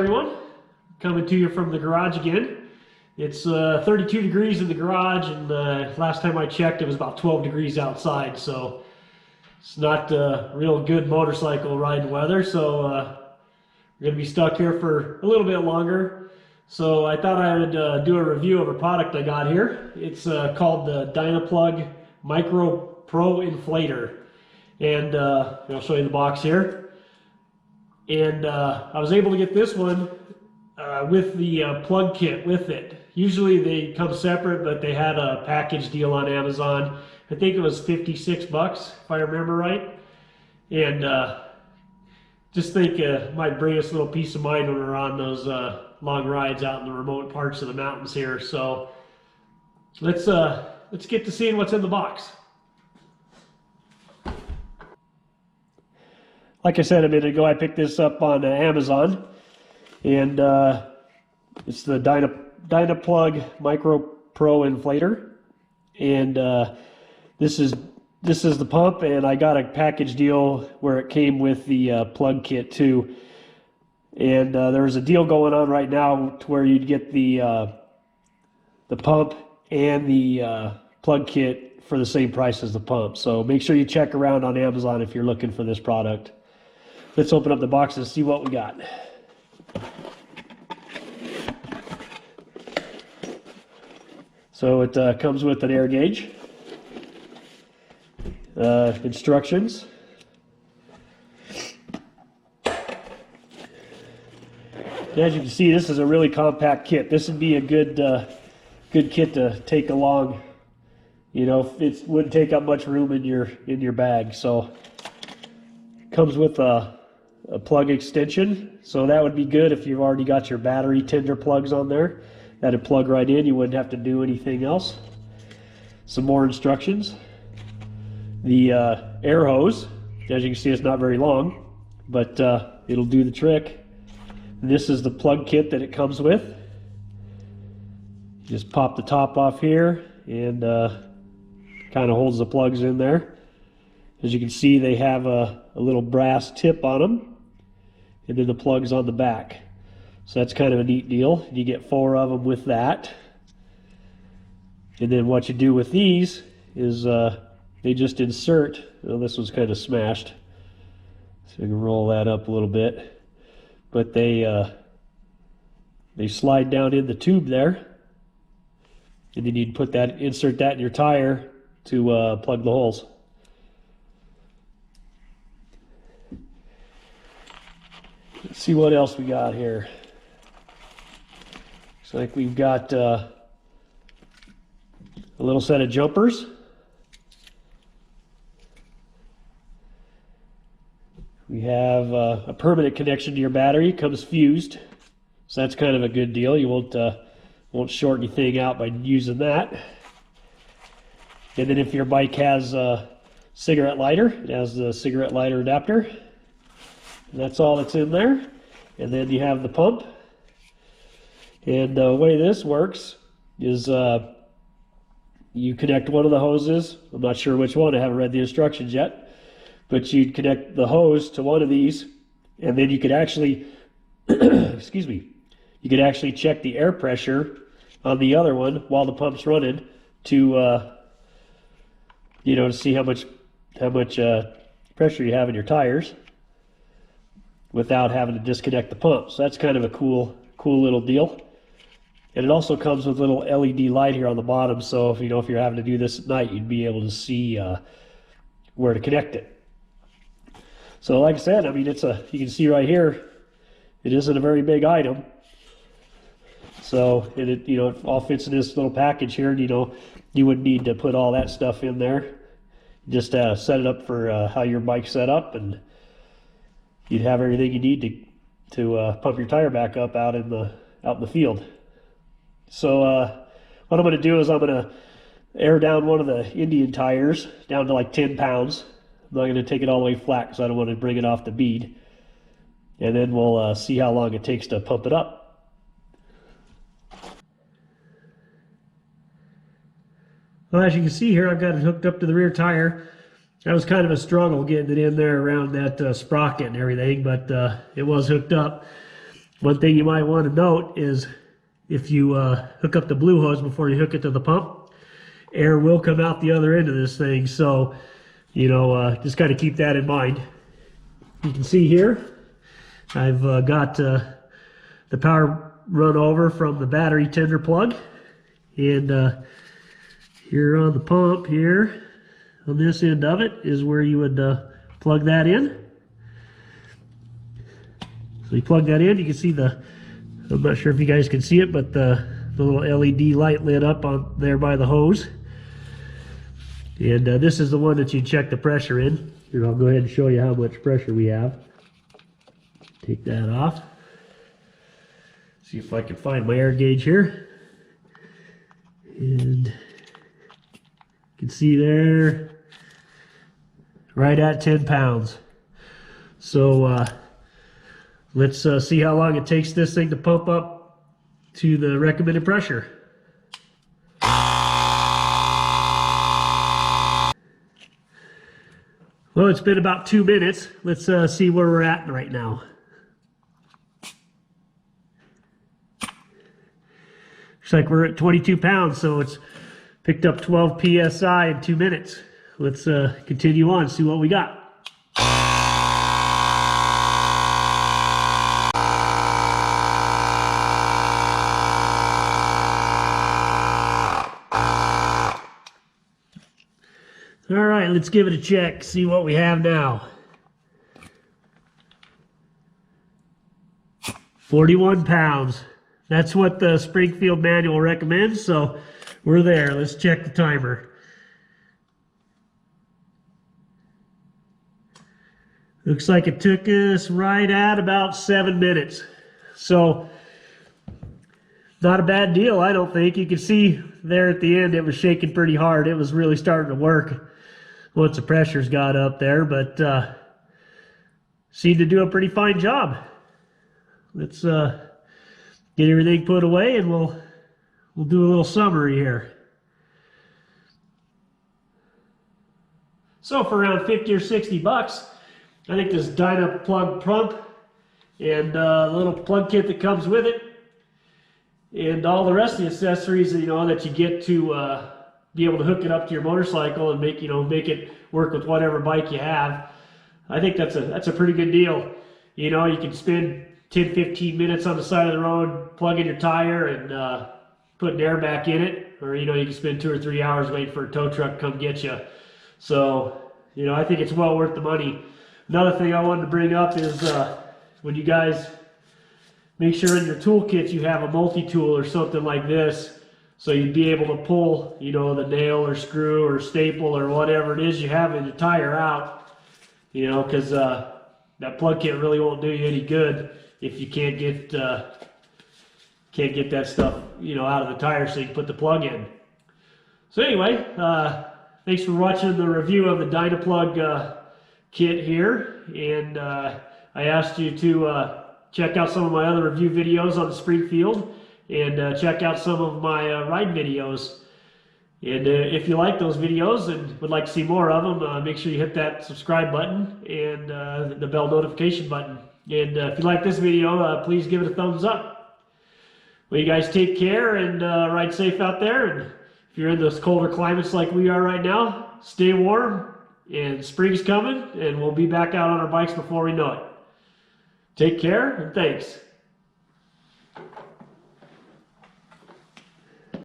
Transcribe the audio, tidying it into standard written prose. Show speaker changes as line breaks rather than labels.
everyone. Coming to you from the garage again. It's 32 degrees in the garage, and last time I checked it was about 12 degrees outside, so it's not real good motorcycle riding weather, so we're going to be stuck here for a little bit longer. So I thought I would do a review of a product I got here. It's called the Dynaplug Micro Pro Inflator, and I'll show you the box here. And I was able to get this one with the plug kit with it. Usually they come separate, but they had a package deal on Amazon. I think it was 56 bucks, if I remember right. And just think it might bring us a little peace of mind when we're on those long rides out in the remote parts of the mountains here. So let's get to seeing what's in the box. Like I said a minute ago, I picked this up on Amazon, and it's the Dynaplug Micro Pro Inflator, and this is the pump, and I got a package deal where it came with the plug kit too. And there's a deal going on right now to where you'd get the pump and the plug kit for the same price as the pump. So make sure you check around on Amazon if you're looking for this product. Let's open up the box and see what we got. So it comes with an air gauge, instructions, and as you can see, this is a really compact kit. This would be a good kit to take along. You know, it wouldn't take up much room in your bag. So it comes with a plug extension, so that would be good if you've already got your battery tender plugs on there. That'd plug right in, you wouldn't have to do anything else. Some more instructions. The air hose, as you can see, it's not very long, but it'll do the trick. And this is the plug kit that it comes with. Just pop the top off here, and kind of holds the plugs in there. As you can see, they have a little brass tip on them, and then the plugs on the back. So that's kind of a neat deal. You get 4 of them with that. And then what you do with these is they just insert. Well, this one's kind of smashed, so you can roll that up a little bit. But they slide down in the tube there, and then you'd insert that in your tire to plug the holes. Let's see what else we got here. Looks like we've got a little set of jumpers. We have a permanent connection to your battery. It comes fused, so that's kind of a good deal. You won't short anything out by using that. And then if your bike has a cigarette lighter, it has the cigarette lighter adapter. And that's all that's in there. And then you have the pump. And the way this works is you connect one of the hoses. I'm not sure which one. I haven't read the instructions yet. But you'd connect the hose to one of these, and then you could actually, excuse me, you could actually check the air pressure on the other one while the pump's running to, to see how much pressure you have in your tires, without having to disconnect the pump. So that's kind of a cool little deal. And it also comes with a little LED light here on the bottom, so if you're having to do this at night, you'd be able to see where to connect it. So like I said, I mean, you can see right here, it isn't a very big item. So it all fits in this little package here, and you wouldn't need to put all that stuff in there. Just set it up for how your bike's set up, and you'd have everything you need to pump your tire back up out in the field. So what I'm going to do is I'm going to air down one of the Indian tires down to like 10 pounds. I'm not going to take it all the way flat because I don't want to bring it off the bead. And then we'll see how long it takes to pump it up. Well, as you can see here, I've got it hooked up to the rear tire. That was kind of a struggle getting it in there around that sprocket and everything, but it was hooked up. One thing you might want to note is if you hook up the blue hose before you hook it to the pump, air will come out the other end of this thing. So, you know, just kind of keep that in mind. You can see here, I've got the power run over from the battery tender plug. And here on the pump here, on this end of it, is where you would plug that in. So you plug that in, you can see I'm not sure if you guys can see it, but the little LED light lit up on there by the hose. And this is the one that you check the pressure in. Here, I'll go ahead and show you how much pressure we have. Take that off. See if I can find my air gauge here. And you can see there, right at 10 pounds. So let's see how long it takes this thing to pump up to the recommended pressure. Well, it's been about 2 minutes. Let's see where we're at right now. Looks like we're at 22 pounds, so it's picked up 12 PSI in 2 minutes. Let's continue on, see what we got. All right, let's give it a check, see what we have now. 41 pounds. That's what the Springfield manual recommends, so we're there. Let's check the timer. Looks like it took us right at about 7 minutes. So, not a bad deal, I don't think. You can see there at the end it was shaking pretty hard. It was really starting to work once the pressures got up there, but seemed to do a pretty fine job. Let's get everything put away and we'll do a little summary here. So for around 50 or 60 bucks, I think this Dynaplug pump and the little plug kit that comes with it and all the rest of the accessories, you know, that you get to be able to hook it up to your motorcycle and make it work with whatever bike you have. I think that's a pretty good deal. You know, you can spend 10-15 minutes on the side of the road plugging your tire and putting air back in it, or you know, you can spend 2 or 3 hours waiting for a tow truck to come get you. So, you know, I think it's well worth the money. Another thing I wanted to bring up is when you guys make sure in your toolkit you have a multi-tool or something like this, so you'd be able to pull, you know, the nail or screw or staple or whatever it is you have in your tire out, you know, because that plug kit really won't do you any good if you can't get that stuff, you know, out of the tire so you can put the plug in. So anyway, thanks for watching the review of the Dynaplug kit here, and I asked you to check out some of my other review videos on the Springfield, and check out some of my ride videos. And if you like those videos and would like to see more of them, make sure you hit that subscribe button and the bell notification button. And if you like this video, please give it a thumbs up. Well, you guys take care and ride safe out there. And if you're in those colder climates like we are right now, stay warm, and spring's coming, and we'll be back out on our bikes before we know it. Take care, and thanks.